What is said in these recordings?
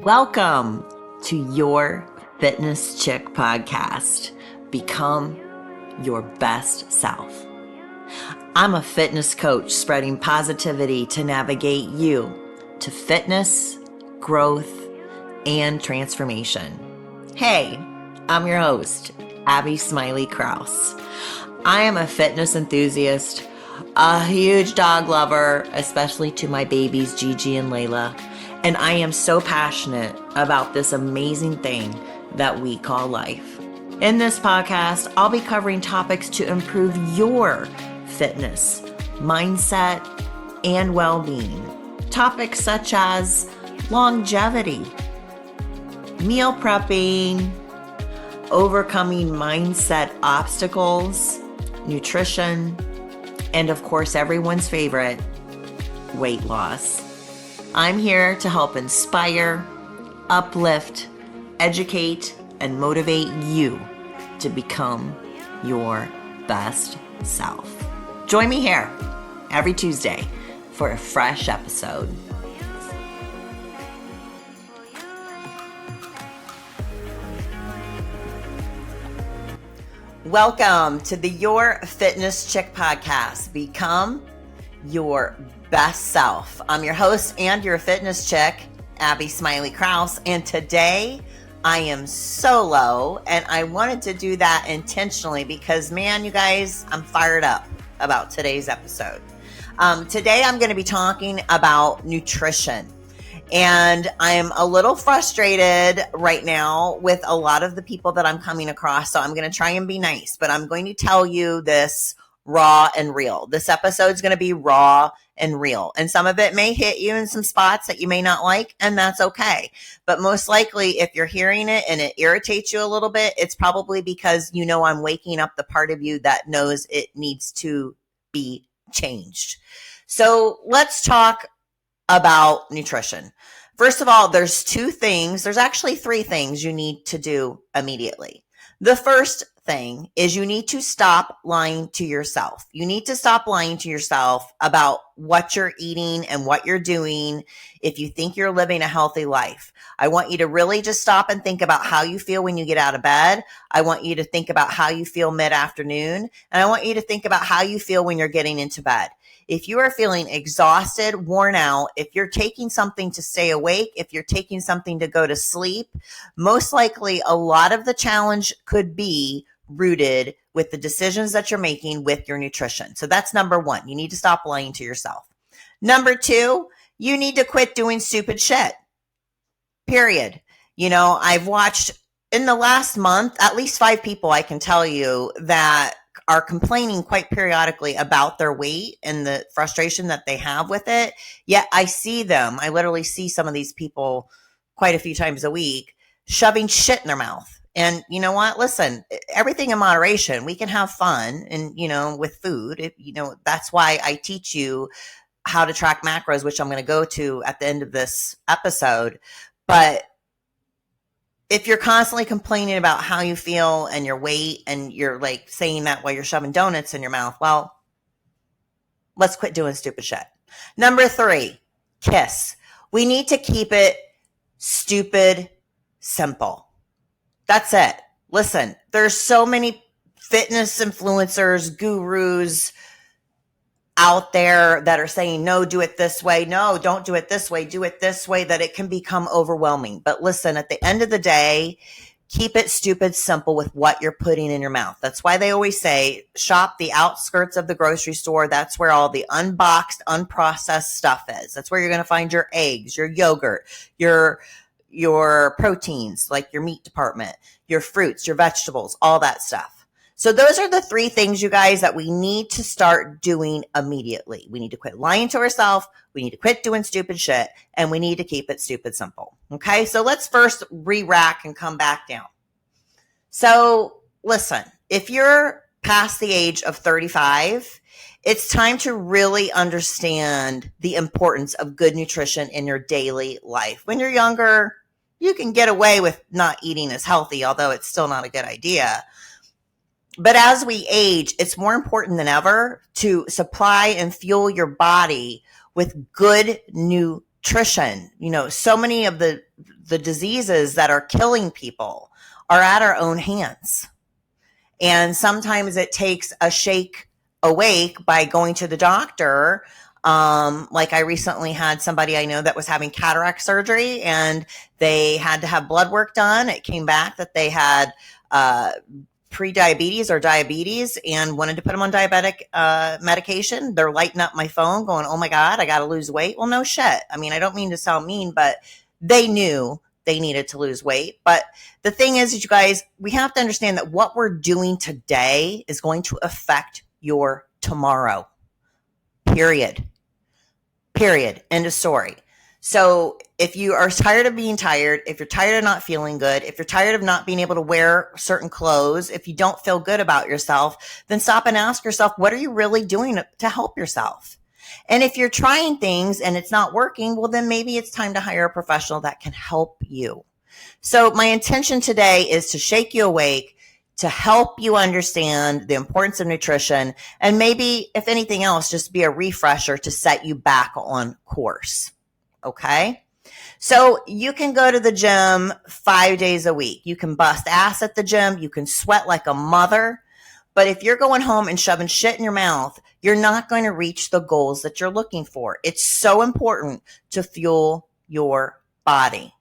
Welcome to Your Fitness Chick podcast. Become your best self. I'm a fitness coach spreading positivity to navigate you to fitness, growth, and transformation. Hey, I'm your host, Abby Smiley Krause. I am a fitness enthusiast, a huge dog lover, especially to my babies Gigi and Layla, and I am so passionate about this amazing thing that we call life. In this podcast, I'll be covering topics to improve your fitness, mindset, and well-being. Topics such as longevity, meal prepping, overcoming mindset obstacles, nutrition, and of course, everyone's favorite, weight loss. I'm here to help inspire, uplift, educate, and motivate you to become your best self. Join me here every Tuesday for a fresh episode. Welcome to the Your Fitness Chick podcast. Become your best self. I'm your host and your fitness chick, Abby Smiley Krause, and today I am solo, and I wanted to do that intentionally because, man, you guys, I'm fired up about today's episode. Today I'm going to be talking about nutrition. And I'm a little frustrated right now with a lot of the people that I'm coming across. So I'm going to try and be nice, but I'm going to tell you this raw and real. This episode is going to be raw and real. And some of it may hit you in some spots that you may not like, and that's okay. But most likely, if you're hearing it and it irritates you a little bit, it's probably because you know I'm waking up the part of you that knows it needs to be changed. So let's talk about nutrition. First of all, there's actually three things you need to do immediately. The first thing is you need to stop lying to yourself. You need to stop lying to yourself about what you're eating and what you're doing if you think you're living a healthy life. I want you to really just stop and think about how you feel when you get out of bed. I want you to think about how you feel mid-afternoon, and I want you to think about how you feel when you're getting into bed. If you are feeling exhausted, worn out, if you're taking something to stay awake, if you're taking something to go to sleep, most likely a lot of the challenge could be rooted with the decisions that you're making with your nutrition. So that's number one. You need to stop lying to yourself. Number two, you need to quit doing stupid shit. Period. I've watched in the last month, at least 5 people I can tell you that are complaining quite periodically about their weight and the frustration that they have with it. Yet I literally see some of these people quite a few times a week shoving shit in their mouth. And you know what? Listen, everything in moderation. We can have fun and, with food, that's why I teach you how to track macros, which I'm going to go to at the end of this episode. But if you're constantly complaining about how you feel and your weight and you're like saying that while you're shoving donuts in your mouth, well, let's quit doing stupid shit. Number 3, KISS. We need to keep it stupid simple. That's it. Listen, there's so many fitness influencers, gurus out there that are saying, no, do it this way. No, don't do it this way. Do it this way, that it can become overwhelming. But listen, at the end of the day, keep it stupid simple with what you're putting in your mouth. That's why they always say, shop the outskirts of the grocery store. That's where all the unboxed, unprocessed stuff is. That's where you're going to find your eggs, your yogurt, your proteins, like your meat department, your fruits, your vegetables, all that stuff. So those are the 3 things, you guys, that we need to start doing immediately. We need to quit lying to ourselves. We need to quit doing stupid shit, and we need to keep it stupid simple. Okay, so let's first re-rack and come back down. So listen, if you're past the age of 35, it's time to really understand the importance of good nutrition in your daily life. When you're younger, you can get away with not eating as healthy, although it's still not a good idea. But as we age, it's more important than ever to supply and fuel your body with good nutrition. So many of the the diseases that are killing people are at our own hands. And sometimes it takes a shake awake by going to the doctor. Like I recently had somebody I know that was having cataract surgery, and they had to have blood work done. It came back that they had pre-diabetes or diabetes and wanted to put them on diabetic medication. They're lighting up my phone going, oh my God, I got to lose weight. Well, no shit. I mean, I don't mean to sound mean, but they knew they needed to lose weight. But the thing is, you guys, we have to understand that what we're doing today is going to affect your tomorrow. Period. End of story. So if you are tired of being tired, if you're tired of not feeling good, if you're tired of not being able to wear certain clothes, if you don't feel good about yourself, then stop and ask yourself, what are you really doing to help yourself? And if you're trying things and it's not working, well, then maybe it's time to hire a professional that can help you. So my intention today is to shake you awake, to help you understand the importance of nutrition, and maybe, if anything else, just be a refresher to set you back on course. Okay? So you can go to the gym 5 days a week. You can bust ass at the gym. You can sweat like a mother. But if you're going home and shoving shit in your mouth, you're not going to reach the goals that you're looking for. It's so important to fuel your body.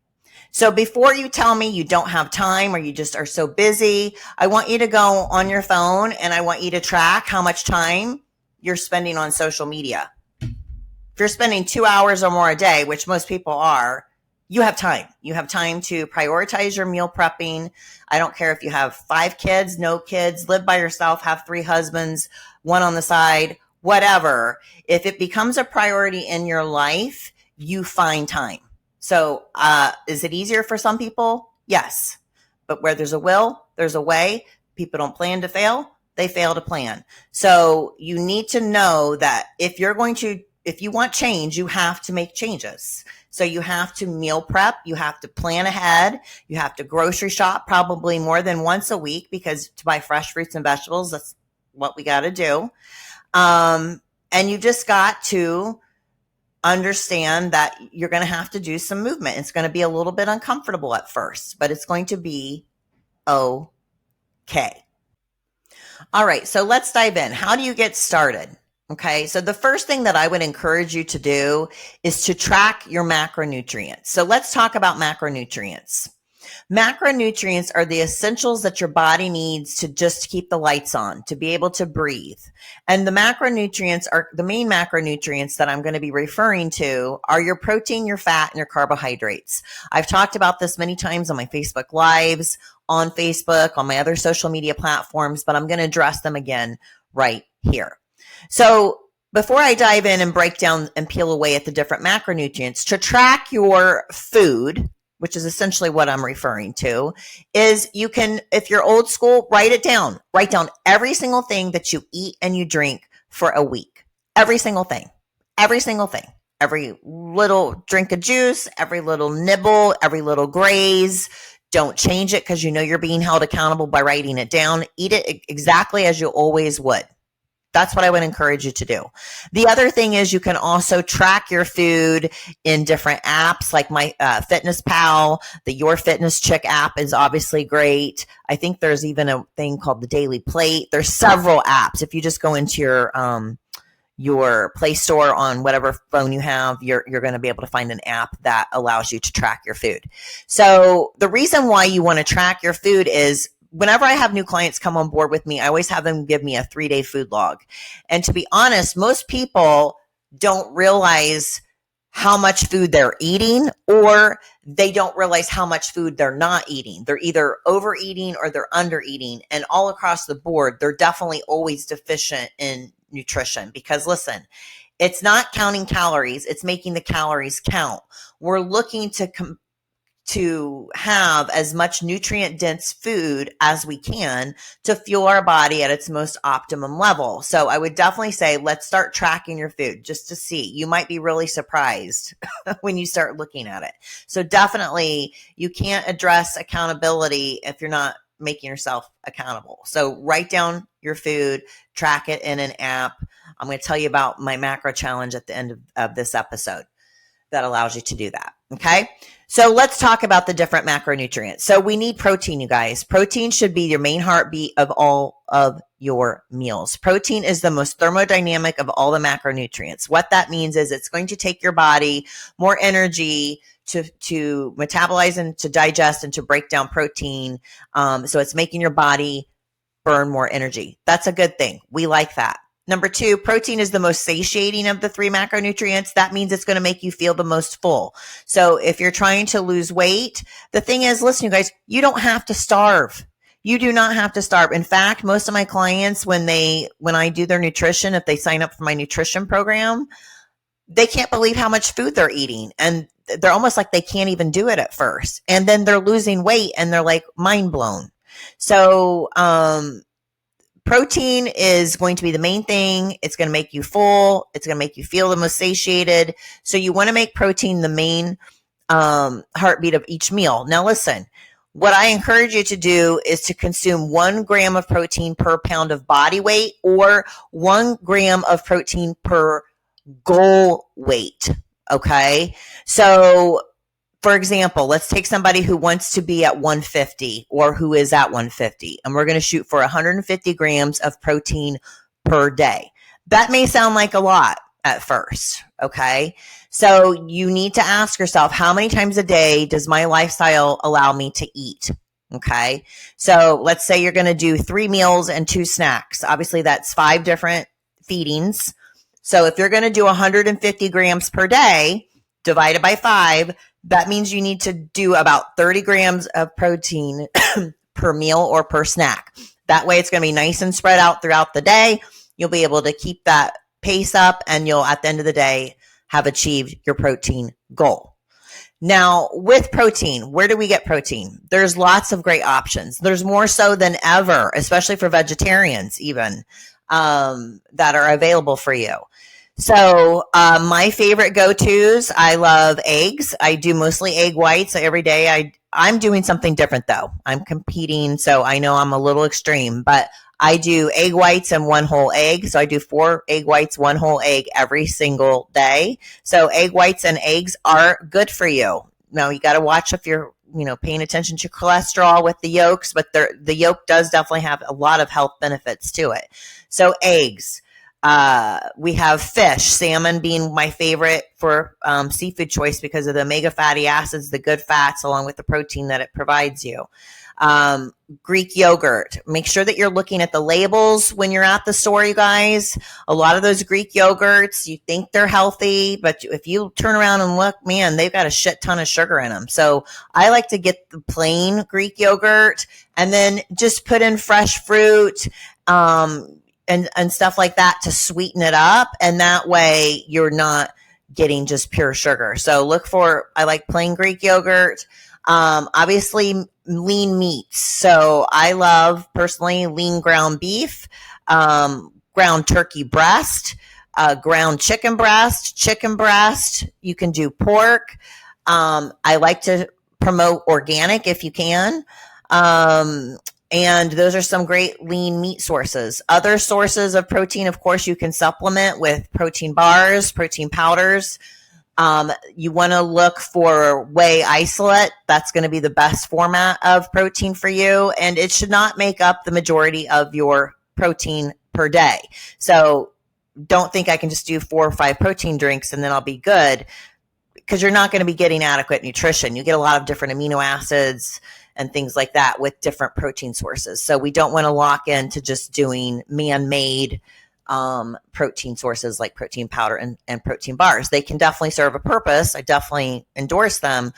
So before you tell me you don't have time or you just are so busy, I want you to go on your phone and I want you to track how much time you're spending on social media. If you're spending 2 hours or more a day, which most people are, you have time. You have time to prioritize your meal prepping. I don't care if you have 5 kids, no kids, live by yourself, have 3 husbands, one on the side, whatever. If it becomes a priority in your life, you find time. So is it easier for some people? Yes. But where there's a will, there's a way. People don't plan to fail. They fail to plan. So you need to know that if you want change, you have to make changes. So you have to meal prep. You have to plan ahead. You have to grocery shop probably more than once a week, because to buy fresh fruits and vegetables, that's what we got to do. And you just got to understand that you're going to have to do some movement. It's going to be a little bit uncomfortable at first, but it's going to be okay. All right, so let's dive in. How do you get started? Okay, so the first thing that I would encourage you to do is to track your macronutrients. So let's talk about macronutrients. Macronutrients are the essentials that your body needs to just keep the lights on, to be able to breathe. And the macronutrients are the main macronutrients that I'm going to be referring to are your protein, your fat, and your carbohydrates. I've talked about this many times on my Facebook Lives, on Facebook, on my other social media platforms, but I'm going to address them again right here. So before I dive in and break down and peel away at the different macronutrients, to track your food, which is essentially what I'm referring to, is you can, if you're old school, write it down. Write down every single thing that you eat and you drink for a week. Every single thing. Every single thing. Every little drink of juice, every little nibble, every little graze. Don't change it because you know you're being held accountable by writing it down. Eat it exactly as you always would. That's what I would encourage you to do. The other thing is you can also track your food in different apps like my Fitness Pal. The Your Fitness Chick app is obviously great. I think there's even a thing called the Daily Plate. There's several apps. If you just go into your Play Store on whatever phone you have, you're going to be able to find an app that allows you to track your food. So the reason why you want to track your food is whenever I have new clients come on board with me, I always have them give me a 3-day food log. And to be honest, most people don't realize how much food they're eating, or they don't realize how much food they're not eating. They're either overeating or they're undereating. And all across the board, they're definitely always deficient in nutrition, because listen, it's not counting calories. It's making the calories count. We're looking to have as much nutrient dense food as we can to fuel our body at its most optimum level. So I would definitely say, let's start tracking your food just to see. You might be really surprised when you start looking at it. So definitely you can't address accountability if you're not making yourself accountable. So write down your food, track it in an app. I'm going to tell you about my macro challenge at the end of this episode. that allows you to do that. Okay. So let's talk about the different macronutrients. So we need protein, you guys. Protein should be your main heartbeat of all of your meals. Protein is the most thermodynamic of all the macronutrients. What that means is it's going to take your body more energy to metabolize and to digest and to break down protein. So it's making your body burn more energy. That's a good thing. We like that. Number 2, protein is the most satiating of the 3 macronutrients. That means it's going to make you feel the most full. So if you're trying to lose weight, the thing is, listen, you guys, you don't have to starve. You do not have to starve. In fact, most of my clients, when I do their nutrition, if they sign up for my nutrition program, they can't believe how much food they're eating. And they're almost like they can't even do it at first. And then they're losing weight and they're like mind blown. So, protein is going to be the main thing. It's going to make you full. It's going to make you feel the most satiated. So you want to make protein the main heartbeat of each meal. Now listen, what I encourage you to do is to consume 1 gram of protein per pound of body weight, or 1 gram of protein per goal weight. Okay. So for example, let's take somebody who wants to be at 150 or who is at 150, and we're going to shoot for 150 grams of protein per day. That may sound like a lot at first, okay? So you need to ask yourself, how many times a day does my lifestyle allow me to eat? Okay, so let's say you're going to do 3 meals and 2 snacks. Obviously, that's 5 different feedings. So if you're going to do 150 grams per day, divided by 5, that means you need to do about 30 grams of protein per meal or per snack. That way it's going to be nice and spread out throughout the day. You'll be able to keep that pace up, and you'll, at the end of the day, have achieved your protein goal. Now, with protein, where do we get protein? There's lots of great options. There's more so than ever, especially for vegetarians even, that are available for you. So my favorite go-tos, I love eggs. I do mostly egg whites every day. I'm doing something different though. I'm competing, so I know I'm a little extreme, but I do egg whites and 1 whole egg. So I do 4 egg whites, 1 whole egg every single day. So egg whites and eggs are good for you. Now you got to watch if you're paying attention to cholesterol with the yolks, but the yolk does definitely have a lot of health benefits to it. So eggs. We have fish, salmon being my favorite for seafood choice because of the omega fatty acids, the good fats, along with the protein that it provides you. Greek yogurt. Make sure that you're looking at the labels when you're at the store, you guys. A lot of those Greek yogurts, you think they're healthy, but if you turn around and look, man, they've got a shit ton of sugar in them. So I like to get the plain Greek yogurt and then just put in fresh fruit, and stuff like that to sweeten it up. And that way you're not getting just pure sugar. So I like plain Greek yogurt. Obviously lean meats. So I love personally lean ground beef, ground turkey breast, ground chicken breast. You can do pork. I like to promote organic if you can. And those are some great lean meat sources. Other sources of protein, of course, you can supplement with protein bars, protein powders. You want to look for whey isolate. That's going to be the best format of protein for you. And it should not make up the majority of your protein per day. So don't think I can just do 4 or 5 protein drinks and then I'll be good, because you're not going to be getting adequate nutrition. You get a lot of different amino acids and things like that with different protein sources. So we don't want to lock into just doing man-made protein sources like protein powder and protein bars. They can definitely serve a purpose. I definitely endorse them,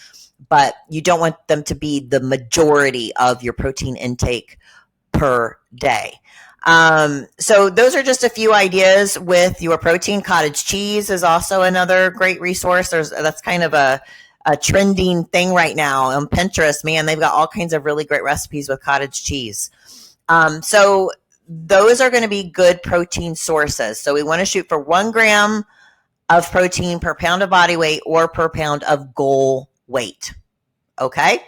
but you don't want them to be the majority of your protein intake per day. So those are just a few ideas with your protein. Cottage cheese is also another great resource. That's kind of a trending thing right now on Pinterest. Man, they've got all kinds of really great recipes with cottage cheese. So those are going to be good protein sources. So we want to shoot for 1 gram of protein per pound of body weight or per pound of goal weight. Okay.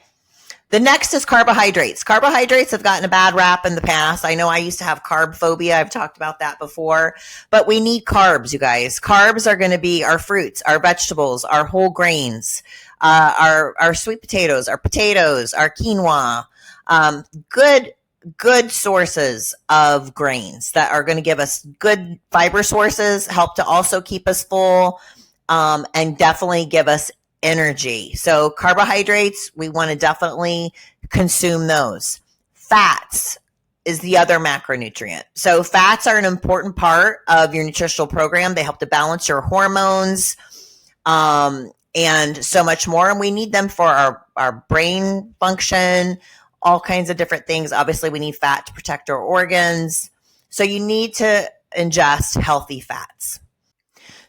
The next is carbohydrates. Carbohydrates have gotten a bad rap in the past. I know I used to have carb phobia. I've talked about that before, but we need carbs, you guys. Carbs are going to be our fruits, our vegetables, our whole grains, our sweet potatoes, our quinoa, good sources of grains that are going to give us good fiber sources, help to also keep us full, and definitely give us energy. So carbohydrates, we want to definitely consume those. Fats is the other macronutrient. So fats are an important part of your nutritional program. They help to balance your hormones, and so much more. And we need them for our brain function, all kinds of different things. Obviously, we need fat to protect our organs. So you need to ingest healthy fats.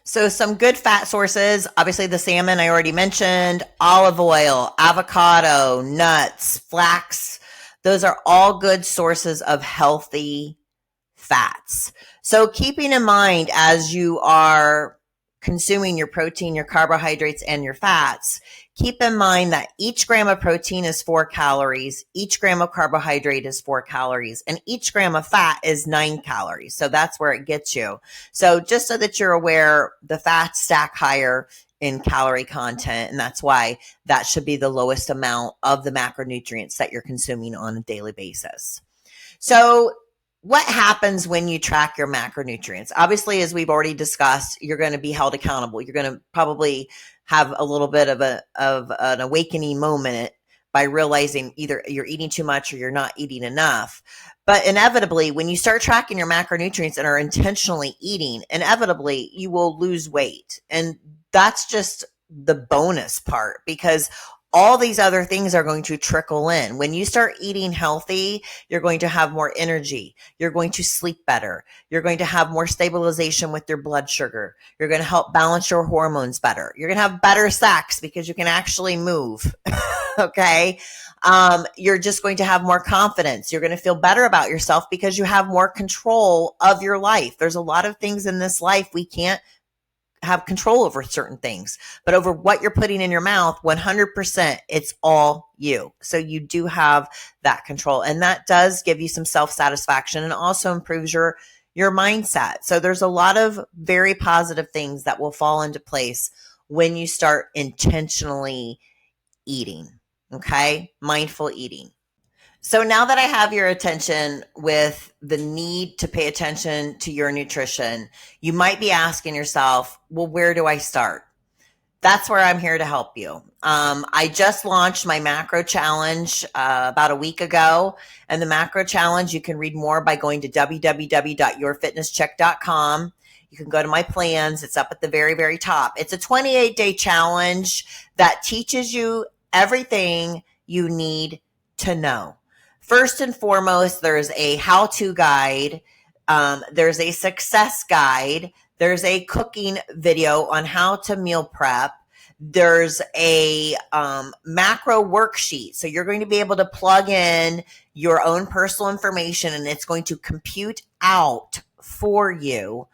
So some good fat sources, obviously the salmon I already mentioned, olive oil, avocado, nuts, flax. Those are all good sources of healthy fats. So keeping in mind as you are consuming your protein, your carbohydrates, and your fats, keep in mind that each gram of protein is 4 calories, each gram of carbohydrate is 4 calories, and each gram of fat is 9 calories. So that's where it gets you. So just so that you're aware, the fats stack higher in calorie content, and that's why that should be the lowest amount of the macronutrients that you're consuming on a daily basis. So what happens when you track your macronutrients? Obviously, as we've already discussed, you're going to be held accountable. You're going to probably have a little bit of an awakening moment by realizing either you're eating too much or you're not eating enough. But inevitably, when you start tracking your macronutrients and are intentionally eating, inevitably you will lose weight. And that's just the bonus part, because all these other things are going to trickle in. When you start eating healthy, you're going to have more energy. You're going to sleep better. You're going to have more stabilization with your blood sugar. You're going to help balance your hormones better. You're going to have better sex because you can actually move. Okay. You're just going to have more confidence. You're going to feel better about yourself because you have more control of your life. There's a lot of things in this life we can't have control over certain things, but over what you're putting in your mouth, 100%, it's all you. So you do have that control, and that does give you some self-satisfaction and also improves your mindset. So there's a lot of very positive things that will fall into place when you start intentionally eating. Okay. Mindful eating. So now that I have your attention with the need to pay attention to your nutrition, you might be asking yourself, well, where do I start? That's where I'm here to help you. I just launched my macro challenge about a week ago. And the macro challenge, you can read more by going to www.yourfitnesscheck.com. You can go to my plans. It's up at the very, very top. It's a 28-day challenge that teaches you everything you need to know. First and foremost, there's a how-to guide. There's a success guide. There's a cooking video on how to meal prep. There's a macro worksheet. So you're going to be able to plug in your own personal information, and it's going to compute out for you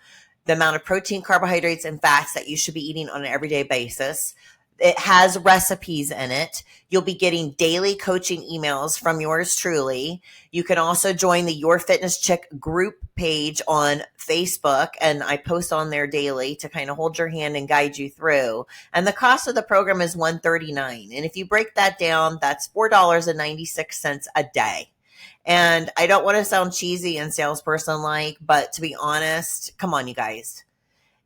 the amount of protein, carbohydrates, and fats that you should be eating on an everyday basis. It has recipes in it. You'll be getting daily coaching emails from yours truly. You can also join the Your Fitness Chick group page on Facebook, and I post on there daily to kind of hold your hand and guide you through. And the cost of the program is $139. And if you break that down, that's $4.96 a day. And I don't want to sound cheesy and salesperson-like, but to be honest, come on, you guys.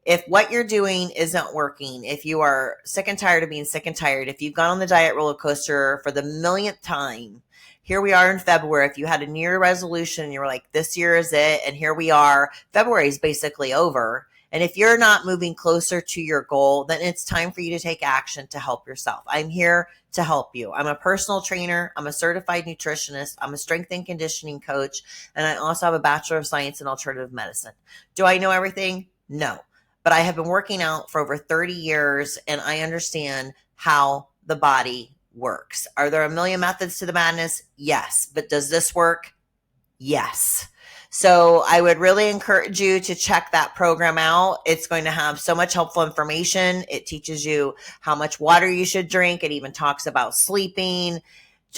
If what you're doing isn't working, if you are sick and tired of being sick and tired, if you've gone on the diet roller coaster for the millionth time, here we are in February. If you had a New Year resolution and you were like, this year is it, and here we are, February is basically over. And if you're not moving closer to your goal, then it's time for you to take action to help yourself. I'm here to help you. I'm a personal trainer. I'm a certified nutritionist. I'm a strength and conditioning coach. And I also have a Bachelor of Science in Alternative Medicine. Do I know everything? No. But I have been working out for over 30 years, and I understand how the body works. Are there a million methods to the madness? Yes. But does this work? Yes. So I would really encourage you to check that program out. It's going to have so much helpful information. It teaches you how much water you should drink. It even talks about sleeping.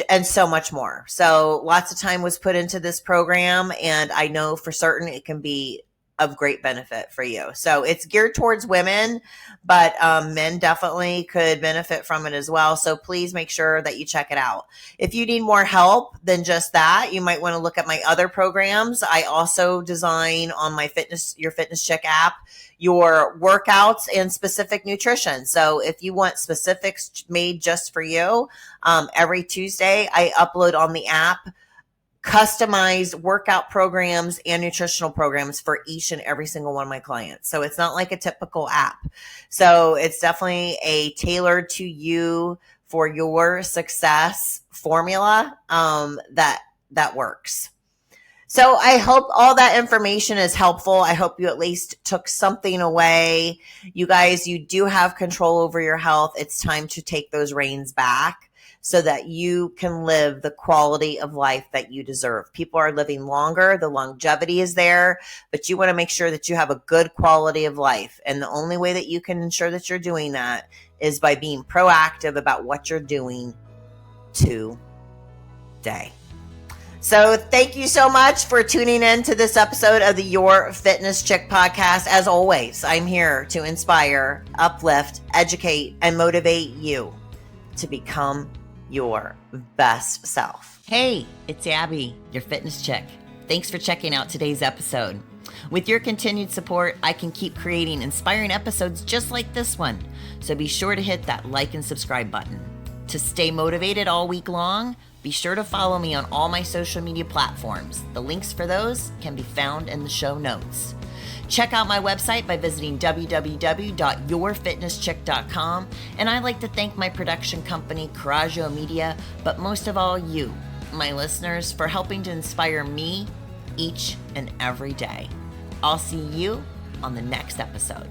and so much more. So lots of time was put into this program, and I know for certain it can be of great benefit for you. So it's geared towards women, but men definitely could benefit from it as well. So please make sure that you check it out. If you need more help than just that, you might want to look at my other programs. I also design on my Your Fitness Check app, your workouts and specific nutrition. So if you want specifics made just for you, every Tuesday I upload on the app customized workout programs and nutritional programs for each and every single one of my clients. So it's not like a typical app. So it's definitely a tailored to you for your success formula that works. So I hope all that information is helpful. I hope you at least took something away. You guys, you do have control over your health. It's time to take those reins back so that you can live the quality of life that you deserve. People are living longer. The longevity is there, but you want to make sure that you have a good quality of life. And the only way that you can ensure that you're doing that is by being proactive about what you're doing today. So thank you so much for tuning in to this episode of the Your Fitness Chick podcast. As always, I'm here to inspire, uplift, educate, and motivate you to become your best self. Hey, it's Abby, your fitness chick. Thanks for checking out today's episode. With your continued support, I can keep creating inspiring episodes just like this one. So be sure to hit that like and subscribe button. To stay motivated all week long, be sure to follow me on all my social media platforms. The links for those can be found in the show notes. Check out my website by visiting www.yourfitnesschick.com. And I'd like to thank my production company, Coraggio Media, but most of all you, my listeners, for helping to inspire me each and every day. I'll see you on the next episode.